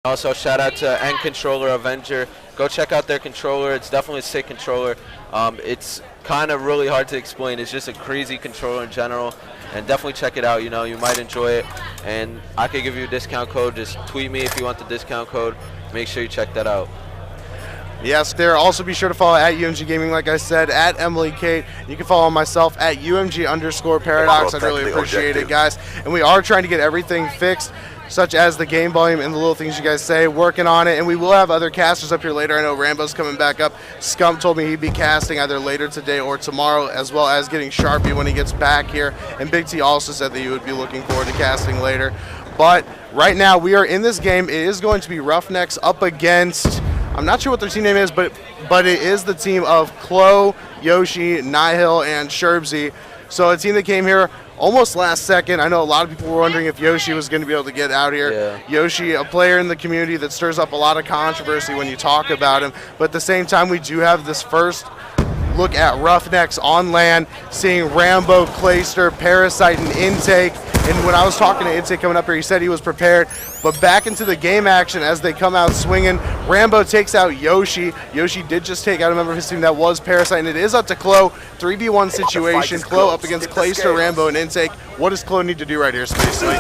Also, shout out to nController Avenger. Go check out their controller. It's definitely a sick controller. It's kind of really hard to explain. It's just a crazy controller in general, and definitely check it out. You know, you might enjoy it, and I could give you a discount code. Just tweet me if you want the discount code. Make sure you check that out. Yes, there. Also be sure to follow at UMG Gaming, like I said, at Emily Kate. You can follow myself at UMG_Paradox. I'd really appreciate it, guys. And we are trying to get everything fixed, such as the game volume and the little things you guys say, working on it. And we will have other casters up here later. I know Rambo's coming back up. Scump told me he'd be casting either later today or tomorrow, as well as getting Sharpie when he gets back here. And Big T also said that he would be looking forward to casting later. But right now, we are in this game. It is going to be RoughNeX up against, I'm not sure what their team name is, but it is the team of Chloe, Yoshi, Nihil, and Sherbzy. So a team that came here almost last second. I know a lot of people were wondering if Yoshi was going to be able to get out here. Yeah. Yoshi, a player in the community that stirs up a lot of controversy when you talk about him. But at the same time, we do have this first look at RoughNeX on land, seeing Rambo, Clayster, Parasite, and Intake. And when I was talking to Intake coming up here, he said he was prepared. But back into the game action as they come out swinging. Rambo takes out Yoshi. Yoshi did just take out a member of his team that was Parasite, and it is up to Chloe. 3v1 situation. Chloe up against Clayster, Rambo, and Intake. What does Chloe need to do right here, Spacely?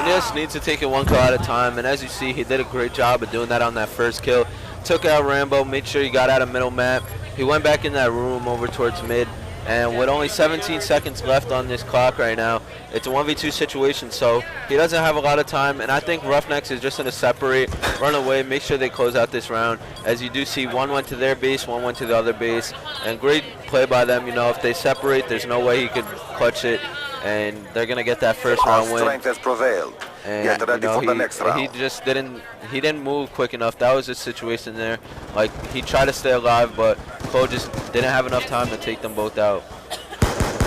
He just needs to take it one kill at a time, and as you see, he did a great job of doing that on that first kill. Took out Rambo, made sure he got out of middle map. He went back in that room over towards mid, and with only 17 seconds left on this clock right now, it's a 1v2 situation, so he doesn't have a lot of time, and I think RoughNeX is just going to separate, run away, make sure they close out this round. As you do see, one went to their base, one went to the other base, and great play by them. You know, if they separate, there's no way he could clutch it, and they're going to get that first round win. Strength has prevailed. And Get ready for the next round. he just didn't move quick enough. That was his situation there. Like, he tried to stay alive, but Chloe just didn't have enough time to take them both out.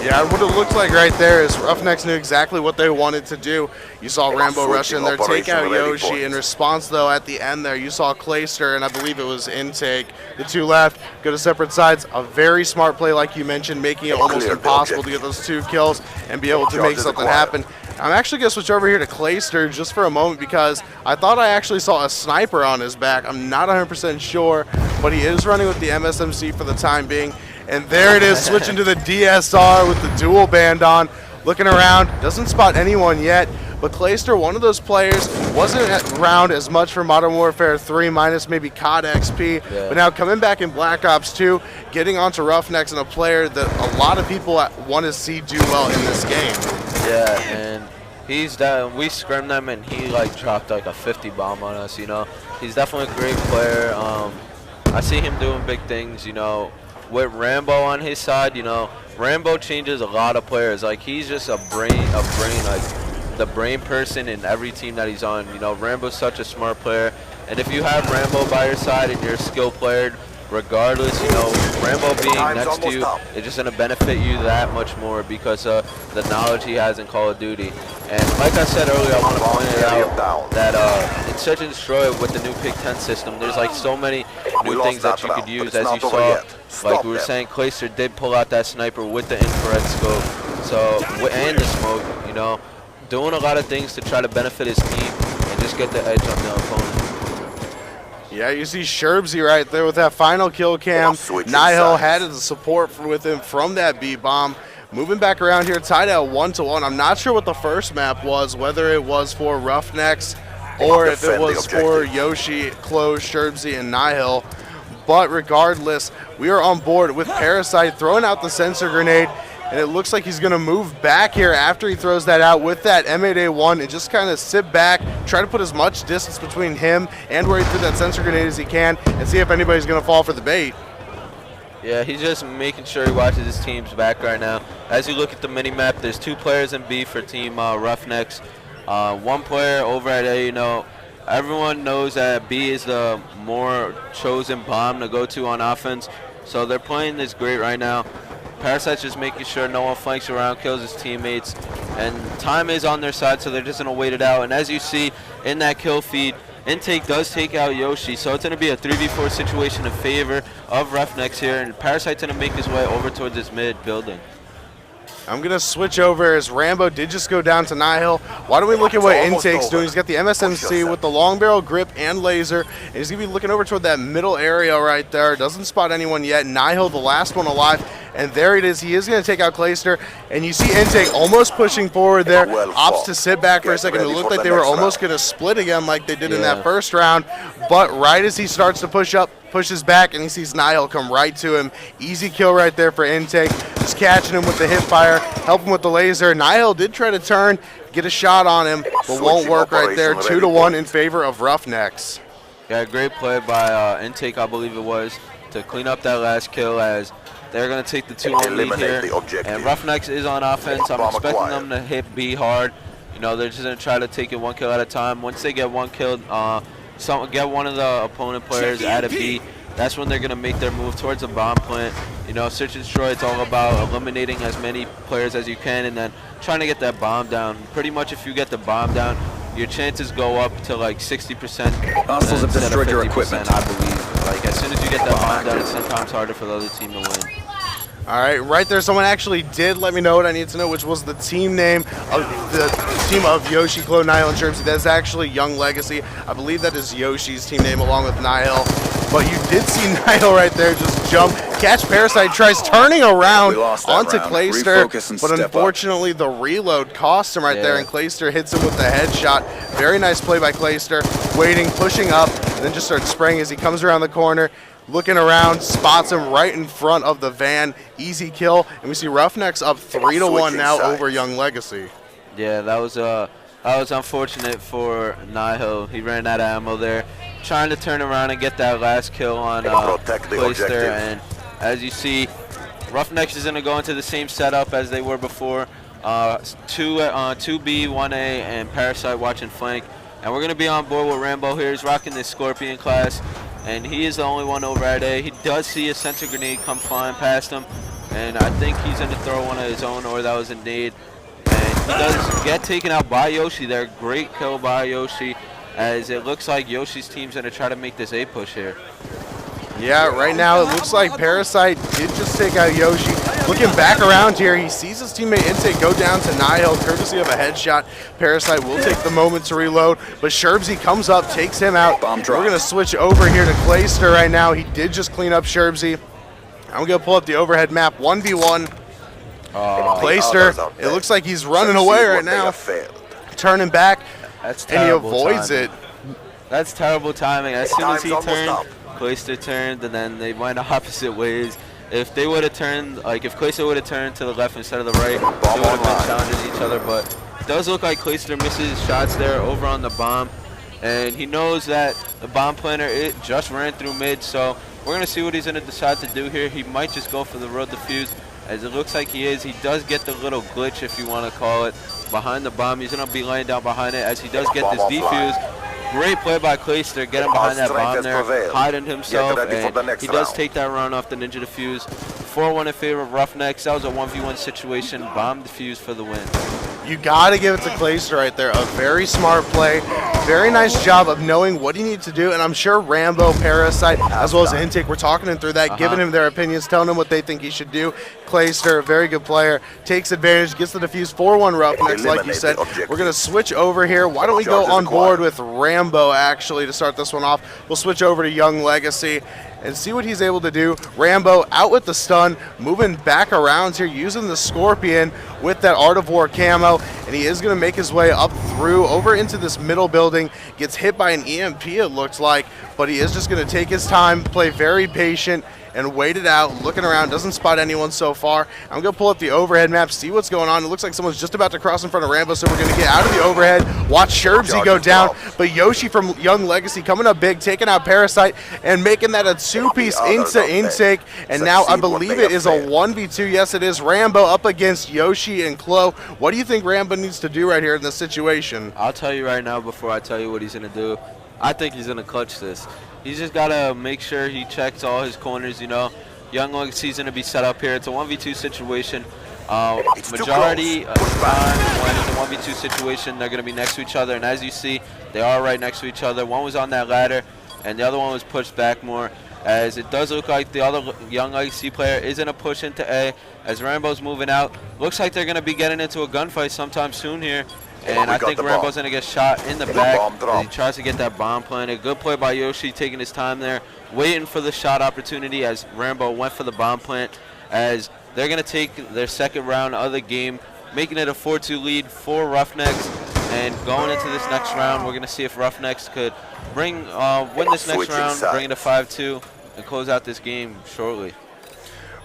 Yeah, what it looks like right there is RoughNeX knew exactly what they wanted to do. You saw Rambo rush in there, take out Yoshi. In response, though, at the end there, you saw Clayster, and I believe it was Intake. The two left, go to separate sides. A very smart play, like you mentioned, making it almost impossible to get those 2 kills and be able to make something happen. I'm actually going to switch over here to Clayster just for a moment because I thought I actually saw a sniper on his back. I'm not 100% sure, but he is running with the MSMC for the time being. And there it is, switching to the DSR with the dual band on. Looking around, doesn't spot anyone yet. But Clayster, one of those players, wasn't around as much for Modern Warfare 3 minus maybe COD XP. Yeah. But now coming back in Black Ops 2, getting onto RoughNeX and a player that a lot of people want to see do well in this game. Yeah, and he's done. We scrimmed them, and he like dropped like a 50 bomb on us. You know, he's definitely a great player. I see him doing big things. You know, with Rambo on his side, you know, Rambo changes a lot of players. Like, he's just a brain, like the brain person in every team that he's on. You know, Rambo's such a smart player, and if you have Rambo by your side and you're a skilled player, regardless, you know, Rambo being next to you is just going to benefit you that much more because of the knowledge he has in Call of Duty. And like I said earlier, I want to point it out that in Search and Destroy with the new Pick 10 system, there's like so many new things that you could use. As you saw, like we were saying, Clayster did pull out that sniper with the infrared scope, so and the smoke, you know, doing a lot of things to try to benefit his team and just get the edge on the opponent. Yeah, you see Sherbzy right there with that final kill cam. Nihil had the support with him from that B-bomb. Moving back around here, tied at 1-1. I'm not sure what the first map was, whether it was for RoughNeX or if it was for Yoshi, Chloe, Sherbzy, and Nihil. But regardless, we are on board with Parasite throwing out the sensor grenade. And it looks like he's going to move back here after he throws that out with that M8A1 and just kind of sit back, try to put as much distance between him and where he threw that sensor grenade as he can and see if anybody's going to fall for the bait. Yeah, he's just making sure he watches his team's back right now. As you look at the mini-map, there's 2 players in B for Team RoughNeX. 1 player over at A, you know. Everyone knows that B is the more chosen bomb to go to on offense, so they're playing this great right now. Parasite's just making sure no one flanks around, kills his teammates, and time is on their side, so they're just going to wait it out. And as you see in that kill feed, Intake does take out Yoshi, so it's going to be a 3v4 situation in favor of RoughNeX here, and Parasite's going to make his way over towards this mid building. I'm going to switch over as Rambo did just go down to Nihil. Why don't we look at what Intake's doing? He's got the MSMC with the long barrel grip and laser. And he's going to be looking over toward that middle area right there. Doesn't spot anyone yet. Nihil, the last one alive. And there it is. He is going to take out Clayster. And you see Intake almost pushing forward there. Opts to sit back for a second. It looked like they were almost going to split again like they did in that first round. But right as he starts to push up, pushes back, and he sees Nihil come right to him. Easy kill right there for Intake. Just catching him with the hip fire, help him with the laser. Nihil did try to turn, get a shot on him, but won't work right there. 2-1 in favor of RoughNeX. Yeah, great play by Intake, I believe it was, to clean up that last kill as they're going to take the 2-1 lead here. And RoughNeX is on offense. I'm expecting them to hit B hard. You know, they're just going to try to take it one kill at a time. Once they get one kill, get one of the opponent players at a B, that's when they're going to make their move towards the bomb plant. You know, search and destroy, it's all about eliminating as many players as you can and then trying to get that bomb down. Pretty much if you get the bomb down, your chances go up to like 60% instead of 50%, I believe. Like, as soon as you get that bomb down, it's 10 times harder for the other team to win. All right, right there, someone actually did let me know what I need to know, which was the team name of the team of Yoshi, Clo, Nihil, and Shermsy. That's actually Young Legacy. I believe that is Yoshi's team name along with Nihil. But you did see Nihil right there just jump, catch Parasite, tries turning around onto Clayster, but unfortunately the reload cost him right there, and Clayster hits him with the headshot. Very nice play by Clayster, waiting, pushing up, and then just starts spraying as he comes around the corner. Looking around, spots him right in front of the van. Easy kill, and we see RoughNeX up 3-1 now over Young Legacy. Yeah, that was unfortunate for Nihil. He ran out of ammo there, trying to turn around and get that last kill on Clayster. And as you see, RoughNeX is going to go into the same setup as they were before. 2B, 1A, and Parasite watching flank. And we're going to be on board with Rambo here. He's rocking this Scorpion class, and he is the only one over at A. He does see a sensor grenade come flying past him, and I think he's going to throw one of his own, or that was a nade. And he does get taken out by Yoshi there. Great kill by Yoshi, as it looks like Yoshi's team's going to try to make this A push here. Yeah, right now it looks like Parasite did just take out Yoshi. Looking back around here, he sees his teammate Intake go down to Nihil, courtesy of a headshot. Parasite will take the moment to reload, but Sherbsy comes up, takes him out. We're going to switch over here to Clayster right now. He did just clean up Sherbsy. I'm going to pull up the overhead map, 1v1. Clayster, it looks like he's running away right now. Turning back, and he avoids it. That's terrible timing. As soon as he turned, Clayster turned, and then they went opposite ways. If they would have turned, like if Clayster would have turned to the left instead of the right, they would have been challenging each other. But it does look like Clayster misses shots there over on the bomb, and he knows that the bomb planter just ran through mid. So we're gonna see what he's gonna decide to do here. He might just go for the road defuse, as it looks like he is. He does get the little glitch, if you want to call it, behind the bomb. He's gonna be laying down behind it as he does get this defuse. Great play by Clayster, get him behind that bomb there, hiding himself, and he does take that run off the Ninja Defuse. 4-1 in favor of RoughNeX. That was a 1v1 situation, bomb defuse for the win. You got to give it to Clayster right there. A very smart play. Very nice job of knowing what he needs to do. And I'm sure Rambo, Parasite, as well as Intake, we're talking him through that, giving him their opinions, telling him what they think he should do. Clayster, a very good player, takes advantage, gets the defuse. 4-1 RoughNeX, like you said. We're going to switch over here. Why don't we go on board with Rambo, actually, to start this one off. We'll switch over to Young Legacy and see what he's able to do. Rambo out with the stun, moving back around here, using the Scorpion with that Art of War camo, and he is going to make his way up through, over into this middle building, gets hit by an EMP it looks like, but he is just going to take his time, play very patient, and wait it out, looking around, doesn't spot anyone so far. I'm going to pull up the overhead map, see what's going on. It looks like someone's just about to cross in front of Rambo, so we're going to get out of the overhead, watch Sherbsy go down, but Yoshi from Young Legacy coming up big, taking out Parasite, and making that a two-piece into Intake, and now I believe it is a 1v2. Yes, it is. Rambo up against Yoshi and Clo. What do you think Rambo needs to do right here in this situation? I'll tell you right now before I tell you what he's going to do. I think he's going to clutch this. He's just got to make sure he checks all his corners, you know. Young Legacy's going to be set up here. It's a 1v2 situation. Majority of the time when it's a 1v2 situation, they're going to be next to each other. And as you see, they are right next to each other. One was on that ladder, and the other one was pushed back more. as it does look like the other Young Legacy player is in a push into A, as Rambo's moving out. Looks like they're going to be getting into a gunfight sometime soon here. And I think Rambo's going to get shot in the back as he tries to get that bomb planted. Good play by Yoshi, taking his time there, waiting for the shot opportunity as Rambo went for the bomb plant, as they're going to take their second round of the game, making it a 4-2 lead for RoughNeX. And going into this next round, we're going to see if RoughNeX could win this next round, bring it to 5-2, and close out this game shortly.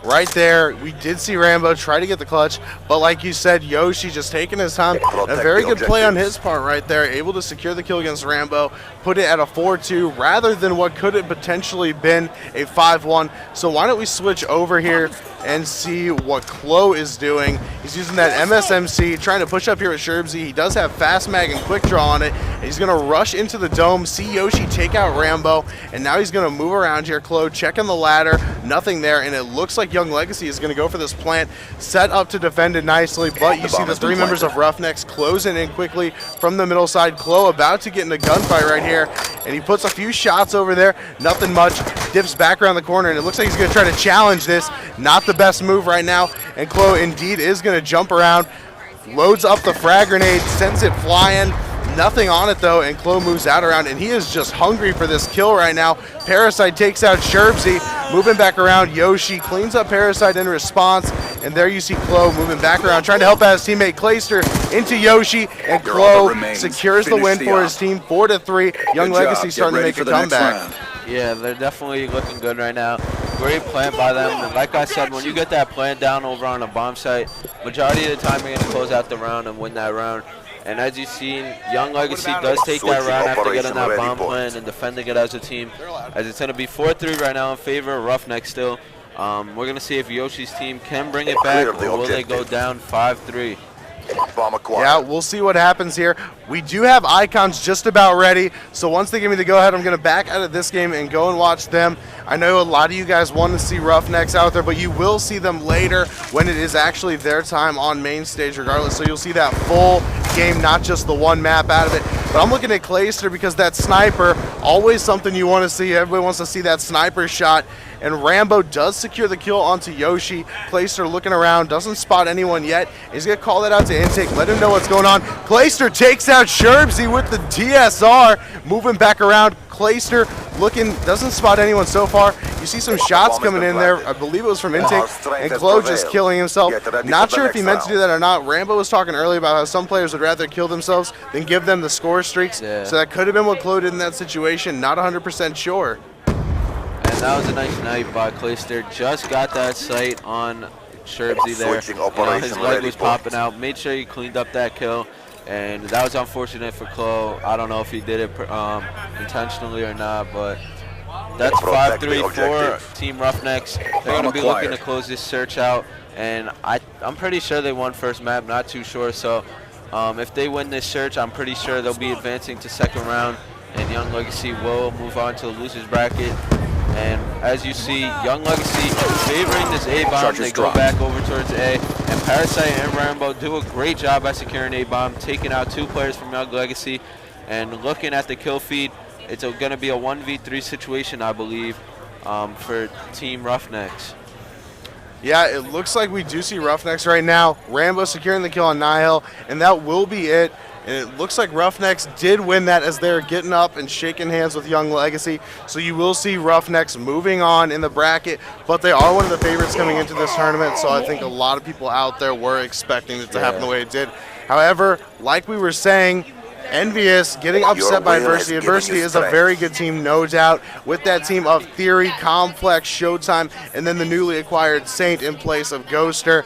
Right there, we did see Rambo try to get the clutch, but like you said, Yoshi just taking his time. A very good play on his part right there, able to secure the kill against Rambo, put it at a 4-2 rather than what could have potentially been a 5-1. So why don't we switch over here and see what Klo is doing. He's using that MSMC, trying to push up here with Sherbzy. He does have fast mag and quick draw on it. And he's going to rush into the dome, see Yoshi take out Rambo, and now he's going to move around here. Klo checking the ladder, nothing there, and it looks like Young Legacy is going to go for this plant, set up to defend it nicely, but you see the three members of RoughNeX closing in quickly from the middle side. Klo about to get in a gunfight right here, and he puts a few shots over there, nothing much, dips back around the corner, and it looks like he's going to try to challenge this. Not the best move right now, and Klo indeed is going to jump around, loads up the frag grenade, sends it flying. Nothing on it though, and Klo moves out around, and he is just hungry for this kill right now. Parasite takes out Sherbzy, moving back around. Yoshi cleans up Parasite in response, and there you see Klo moving back around, trying to help out his teammate Clayster into Yoshi, and Klo secures the win for his team, 4-3. Young Legacy starting to make a comeback. Yeah, they're definitely looking good right now. Great plant by them. And like I said, when you get that plant down over on a bomb site, majority of the time you're going to close out the round and win that round. And as you've seen, Young Legacy does take that round after getting that bomb plant and defending it as a team. As it's going to be 4-3 right now in favor of RoughNeX still. We're going to see if Yoshi's team can bring it back, or will they go down 5-3. Yeah, we'll see what happens here. We do have icons just about ready, so once they give me the go-ahead, I'm going to back out of this game and go and watch them. I know a lot of you guys want to see RoughNeX out there, but you will see them later when it is actually their time on main stage regardless, so you'll see that full game, not just the one map out of it. But I'm looking at Clayster because that sniper, always something you want to see. Everybody wants to see that sniper shot. And Rambo does secure the kill onto Yoshi. Clayster looking around, doesn't spot anyone yet. He's going to call that out to Intake, let him know what's going on. Clayster takes out Sherbzy with the DSR, moving back around. Clayster looking, doesn't spot anyone so far. You see some shots coming in there. I believe it was from Intake, and Klo just killing himself. Not sure if he meant to do that or not. Rambo was talking earlier about how some players would rather kill themselves than give them the score streaks. Yeah. So that could have been what Klo did in that situation. Not 100% sure. And that was a nice night by Clayster. Just got that sight on Sherbzy there. His leg was popping out. Made sure he cleaned up that kill. And that was unfortunate for Klo. I don't know if he did it intentionally or not, but that's 5-3 for Team RoughNeX. They're going to be looking to close this search out. And I'm pretty sure they won first map, not too sure. So if they win this search, I'm pretty sure they'll be advancing to second round. And Young Legacy will move on to the losers bracket. And as you see, Young Legacy favoring this A-bomb. They go back over towards A. And Parasite and Rambo do a great job at securing A-bomb, taking out 2 players from Young Legacy. And looking at the kill feed, it's going to be a 1v3 situation, I believe, for Team RoughNeX. Yeah, it looks like we do see RoughNeX right now. Rambo securing the kill on Nihil, and that will be it. And it looks like RoughNeX did win that as they're getting up and shaking hands with Young Legacy. So you will see RoughNeX moving on in the bracket, but they are one of the favorites coming into this tournament. So I think a lot of people out there were expecting it to happen the way it did. However, like we were saying, Envious getting upset by Adversity. Adversity is a very good team, no doubt, with that team of Theory, Complex, Showtime, and then the newly acquired Saint in place of Ghoster.